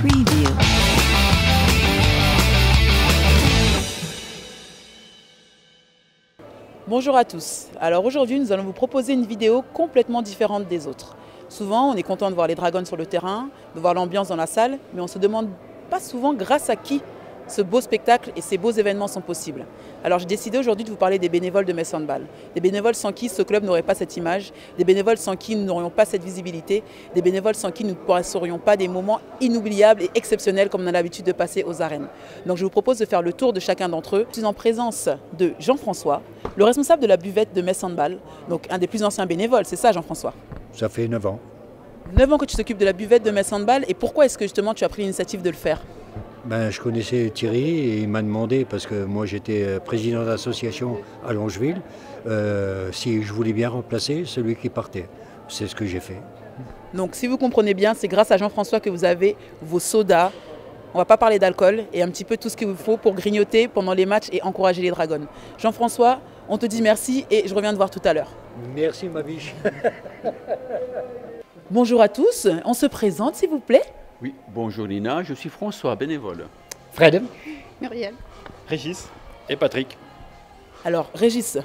Preview. Bonjour à tous. Alors aujourd'hui, nous allons vous proposer une vidéo complètement différente des autres. Souvent, on est content de voir les Dragons sur le terrain, de voir l'ambiance dans la salle, mais on se demande pas souvent grâce à qui ce beau spectacle et ces beaux événements sont possibles. Alors j'ai décidé aujourd'hui de vous parler des bénévoles de Metz Handball. Des bénévoles sans qui ce club n'aurait pas cette image, des bénévoles sans qui nous n'aurions pas cette visibilité, des bénévoles sans qui nous ne passerions pas des moments inoubliables et exceptionnels comme on a l'habitude de passer aux arènes. Donc je vous propose de faire le tour de chacun d'entre eux. Je suis en présence de Jean-François, le responsable de la buvette de Metz Handball, donc un des plus anciens bénévoles, c'est ça Jean-François? Ça fait 9 ans. 9 ans que tu t'occupes de la buvette de Metz Handball, et pourquoi est-ce que justement tu as pris l'initiative de le faire? Je connaissais Thierry et il m'a demandé, parce que moi j'étais président d'association à Longeville, si je voulais bien remplacer celui qui partait. C'est ce que j'ai fait. Donc si vous comprenez bien, c'est grâce à Jean-François que vous avez vos sodas, on ne va pas parler d'alcool, et un petit peu tout ce qu'il vous faut pour grignoter pendant les matchs et encourager les Dragons. Jean-François, on te dit merci et je reviens te voir tout à l'heure. Merci ma biche. Bonjour à tous, on se présente s'il vous plaît. Oui, bonjour Nina, je suis François, bénévole. Fred, Muriel, Régis et Patrick. Alors Régis,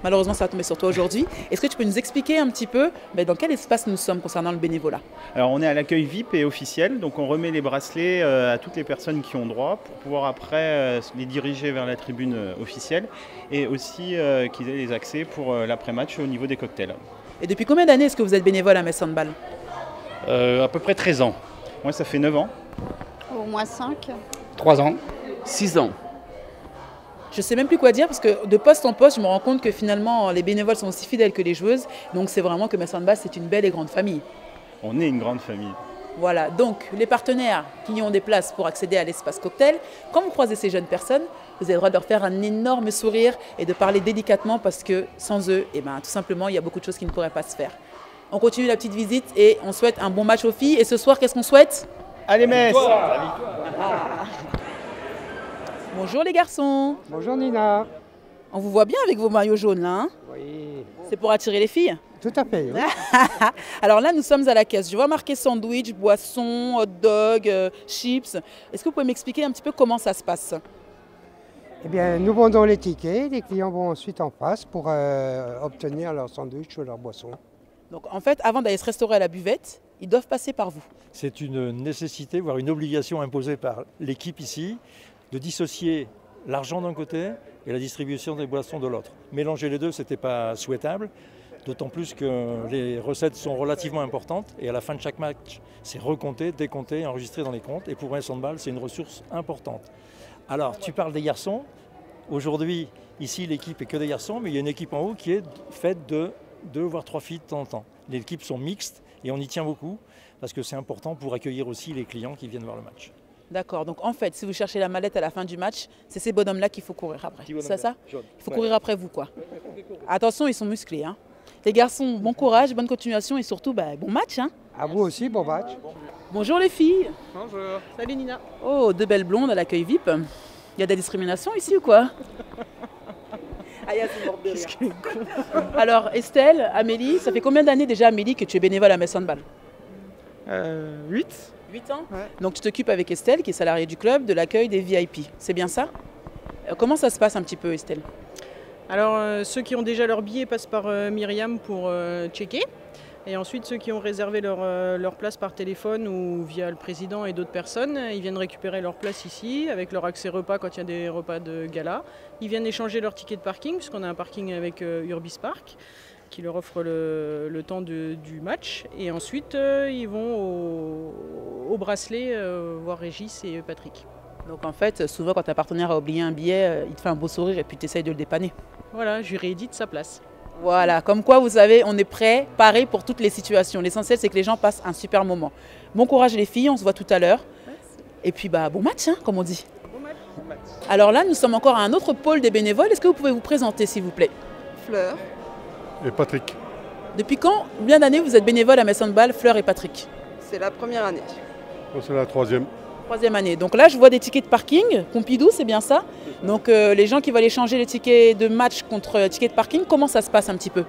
malheureusement ça va tomber sur toi aujourd'hui. Est-ce que tu peux nous expliquer un petit peu dans quel espace nous sommes concernant le bénévolat? Alors on est à l'accueil VIP et officiel, donc on remet les bracelets à toutes les personnes qui ont droit pour pouvoir après les diriger vers la tribune officielle et aussi qu'ils aient les accès pour l'après-match au niveau des cocktails. Et depuis combien d'années est-ce que vous êtes bénévole à Metz Handball? À peu près 13 ans. Moi ça fait 9 ans. au moins 5. 3 ans. 6 ans. Je ne sais même plus quoi dire parce que de poste en poste, je me rends compte que finalement les bénévoles sont aussi fidèles que les joueuses. Donc c'est vraiment que Metz Handball, c'est une belle et grande famille. On est une grande famille. Voilà, donc les partenaires qui ont des places pour accéder à l'espace cocktail, quand vous croisez ces jeunes personnes, vous avez le droit de leur faire un énorme sourire et de parler délicatement parce que sans eux, tout simplement, il y a beaucoup de choses qui ne pourraient pas se faire. On continue la petite visite et on souhaite un bon match aux filles. Et ce soir, qu'est-ce qu'on souhaite? Allez Metz! Bonjour les garçons. Bonjour Nina. On vous voit bien avec vos maillots jaunes là, hein? Oui. C'est pour attirer les filles? Tout à fait. Oui. Alors là, nous sommes à la caisse. Je vois marqué sandwich, boisson, hot dog, chips. Est-ce que vous pouvez m'expliquer un petit peu comment ça se passe? Eh bien, nous vendons les tickets. Les clients vont ensuite en face pour obtenir leur sandwich ou leur boisson. Donc en fait, avant d'aller se restaurer à la buvette, ils doivent passer par vous. C'est une nécessité, voire une obligation imposée par l'équipe ici, de dissocier l'argent d'un côté et la distribution des boissons de l'autre. Mélanger les deux, ce n'était pas souhaitable, d'autant plus que les recettes sont relativement importantes et à la fin de chaque match, c'est recompté, décompté, enregistré dans les comptes. Et pour un handball, c'est une ressource importante. Alors, tu parles des garçons. Aujourd'hui, ici, l'équipe est que des garçons, mais il y a une équipe en haut qui est faite de 2 voire 3 filles de temps en temps. Les équipes sont mixtes et on y tient beaucoup parce que c'est important pour accueillir aussi les clients qui viennent voir le match. D'accord, donc en fait, si vous cherchez la mallette à la fin du match, c'est ces bonhommes-là qu'il faut courir après. C'est ça? Il faut courir après vous, quoi. Attention, ils sont musclés, hein. Les garçons, bon courage, bonne continuation et surtout, bon match, hein. À vous aussi, bon match. Bonjour les filles. Bonjour. Salut Nina. Oh, 2 belles blondes à l'accueil VIP. Il y a de la discrimination ici ou quoi? Alors Estelle, Amélie, ça fait combien d'années déjà Amélie que tu es bénévole à Metz Handball? 8. 8 ans. Ouais. Donc tu t'occupes avec Estelle qui est salariée du club de l'accueil des VIP, c'est bien ça? Comment ça se passe un petit peu Estelle? Alors ceux qui ont déjà leur billet passent par Myriam pour checker. Et ensuite ceux qui ont réservé leur place par téléphone ou via le président et d'autres personnes, ils viennent récupérer leur place ici avec leur accès repas quand il y a des repas de gala. Ils viennent échanger leur ticket de parking puisqu'on a un parking avec Urbis Park qui leur offre le temps du match. Et ensuite ils vont au bracelet voir Régis et Patrick. Donc en fait, souvent quand un partenaire a oublié un billet, il te fait un beau sourire et puis tu essayes de le dépanner. Voilà, je lui réédite sa place. Voilà, comme quoi vous savez, on est prêt, paré pour toutes les situations. L'essentiel c'est que les gens passent un super moment. Bon courage les filles, on se voit tout à l'heure. Et puis bon match, hein, comme on dit. Bon match. Alors là, nous sommes encore à un autre pôle des bénévoles. Est-ce que vous pouvez vous présenter s'il vous plaît? Fleur. Et Patrick. Depuis combien d'années vous êtes bénévole à Metz Handball, Fleur et Patrick? C'est la première année. C'est la 3e. 3e année. Donc là, je vois des tickets de parking, Pompidou, c'est bien ça? Donc les gens qui veulent échanger les tickets de match contre tickets de parking, comment ça se passe un petit peu?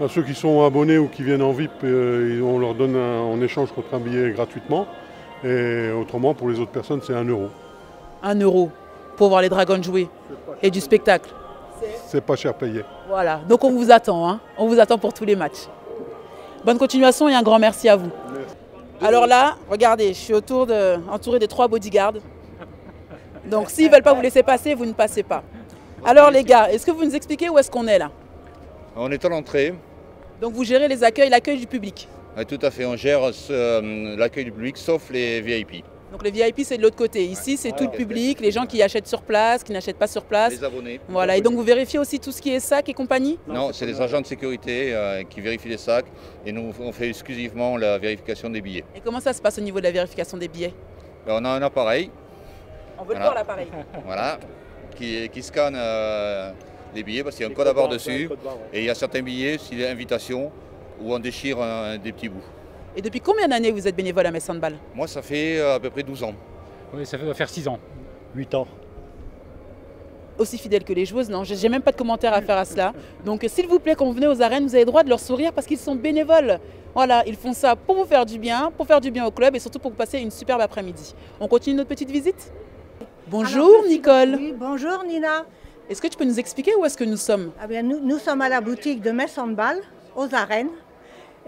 Ceux qui sont abonnés ou qui viennent en VIP, on leur donne en échange contre un billet gratuitement. Et autrement, pour les autres personnes, c'est 1 euro. 1 euro pour voir les Dragons jouer et du spectacle. C'est pas cher payé. Voilà, donc on vous attend, hein. On vous attend pour tous les matchs. Bonne continuation et un grand merci à vous. Alors là, regardez, je suis entouré des 3 bodyguards. Donc s'ils ne veulent pas vous laisser passer, vous ne passez pas. Alors les gars, est-ce que vous nous expliquez où est-ce qu'on est là? On est à l'entrée. Donc vous gérez les accueils, l'accueil du public? Tout à fait, on gère l'accueil du public sauf les VIP. Donc les VIP c'est de l'autre côté. Ici c'est tout le public, les gens qui achètent sur place, qui n'achètent pas sur place. Les abonnés. Voilà, et donc vous vérifiez aussi tout ce qui est sac et compagnie? Non, c'est les agents de sécurité qui vérifient les sacs et nous on fait exclusivement la vérification des billets. Et comment ça se passe au niveau de la vérification des billets? On a un appareil. On veut le voir l'appareil. Voilà, qui scanne les billets parce qu'il y a un code à barre dessus. Et il y a certains billets, s'il y a invitation, où on déchire des petits bouts. Et depuis combien d'années vous êtes bénévole à Metz Handball? Moi, ça fait à peu près 12 ans. Oui, ça doit faire 6 ans. 8 ans. Aussi fidèle que les joueuses, non, j'ai même pas de commentaire à faire à cela. Donc s'il vous plaît, quand vous venez aux arènes, vous avez le droit de leur sourire parce qu'ils sont bénévoles. Voilà, ils font ça pour vous faire du bien au club et surtout pour vous passer une superbe après-midi. On continue notre petite visite? Bonjour Nicole. Oui, bonjour Nina. Est-ce que tu peux nous expliquer où est-ce que nous sommes? Nous sommes à la boutique de Metz Handball, aux arènes.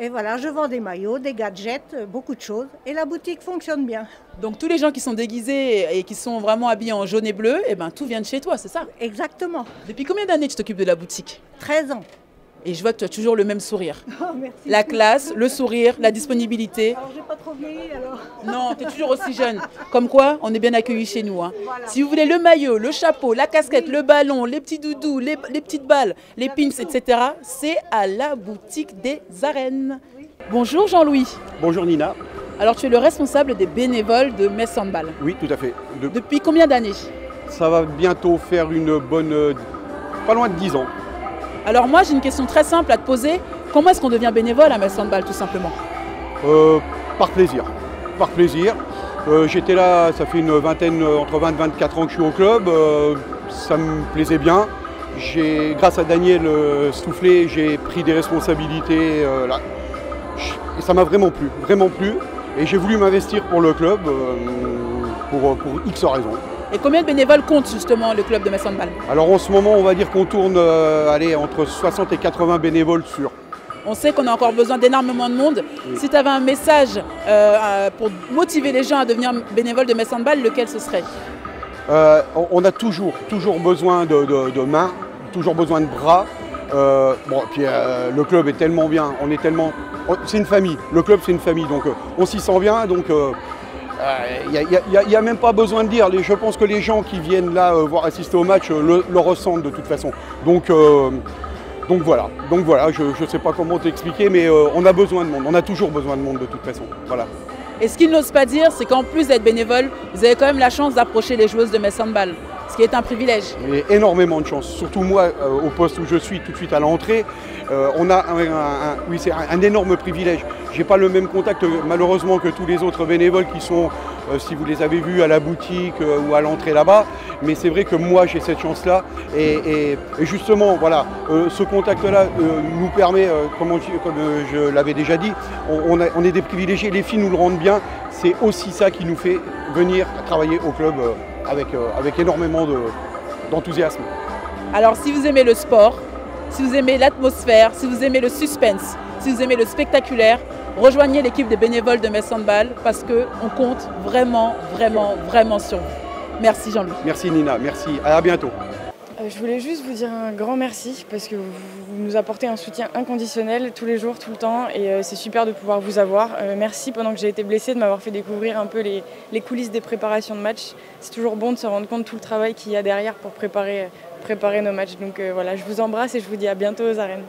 Et voilà, je vends des maillots, des gadgets, beaucoup de choses. Et la boutique fonctionne bien. Donc tous les gens qui sont déguisés et qui sont vraiment habillés en jaune et bleu, eh ben, tout vient de chez toi, c'est ça? Exactement. Depuis combien d'années tu t'occupes de la boutique? 13 ans. Et je vois que tu as toujours le même sourire. Oh, merci. La classe, le sourire, la disponibilité. Alors j'ai pas trop vieilli alors. Non, tu es toujours aussi jeune. Comme quoi, on est bien accueillis chez nous. Hein. Voilà. Si vous voulez le maillot, le chapeau, la casquette, le ballon, les petits doudous, les petites balles, les pins, etc., c'est à la boutique des arènes. Oui. Bonjour Jean-Louis. Bonjour Nina. Alors tu es le responsable des bénévoles de Metz Handball. Oui, tout à fait. Depuis combien d'années? Ça va bientôt faire une bonne... pas loin de 10 ans. Alors moi j'ai une question très simple à te poser. Comment est-ce qu'on devient bénévole à Metz Handball tout simplement? Par plaisir. Par plaisir. J'étais là, ça fait une vingtaine, entre 20 et 24 ans que je suis au club. Ça me plaisait bien. Grâce à Daniel Stoufflet, j'ai pris des responsabilités. Là. Et ça m'a vraiment plu. Et j'ai voulu m'investir pour le club pour X raisons. Et combien de bénévoles compte justement le club de Metz Handball? Alors en ce moment, on va dire qu'on tourne entre 60 et 80 bénévoles sûrs. On sait qu'on a encore besoin d'énormément de monde. Oui. Si tu avais un message pour motiver les gens à devenir bénévoles de Metz Handball, lequel ce serait? On a toujours besoin de mains, toujours besoin de bras. Puis le club est tellement bien, c'est une famille. Le club c'est une famille, donc on s'y sent bien. Donc il n'y a même pas besoin de dire. Je pense que les gens qui viennent là assister au match le ressentent de toute façon. Donc voilà, je ne sais pas comment t'expliquer, mais on a besoin de monde, on a toujours besoin de monde de toute façon. Voilà. Et ce qu'ils n'osent pas dire, c'est qu'en plus d'être bénévole, vous avez quand même la chance d'approcher les joueuses de Metz Handball, ce qui est un privilège. Et énormément de chance, surtout moi, au poste où je suis tout de suite à l'entrée, on a c'est un énorme privilège. Je n'ai pas le même contact malheureusement que tous les autres bénévoles qui sont, si vous les avez vus à la boutique ou à l'entrée là-bas, mais c'est vrai que moi j'ai cette chance-là et justement voilà, ce contact-là nous permet, comme je l'avais déjà dit, on est des privilégiés, les filles nous le rendent bien, c'est aussi ça qui nous fait venir travailler au club avec énormément d'enthousiasme. Alors si vous aimez le sport, si vous aimez l'atmosphère, si vous aimez le suspense, si vous aimez le spectaculaire, rejoignez l'équipe des bénévoles de Metz Handball parce qu'on compte vraiment sur vous. Merci Jean-Louis. Merci Nina, merci, à bientôt. Je voulais juste vous dire un grand merci parce que vous nous apportez un soutien inconditionnel tous les jours, tout le temps et c'est super de pouvoir vous avoir. Merci pendant que j'ai été blessée de m'avoir fait découvrir un peu les coulisses des préparations de matchs. C'est toujours bon de se rendre compte de tout le travail qu'il y a derrière pour préparer nos matchs. Donc voilà, je vous embrasse et je vous dis à bientôt aux arènes.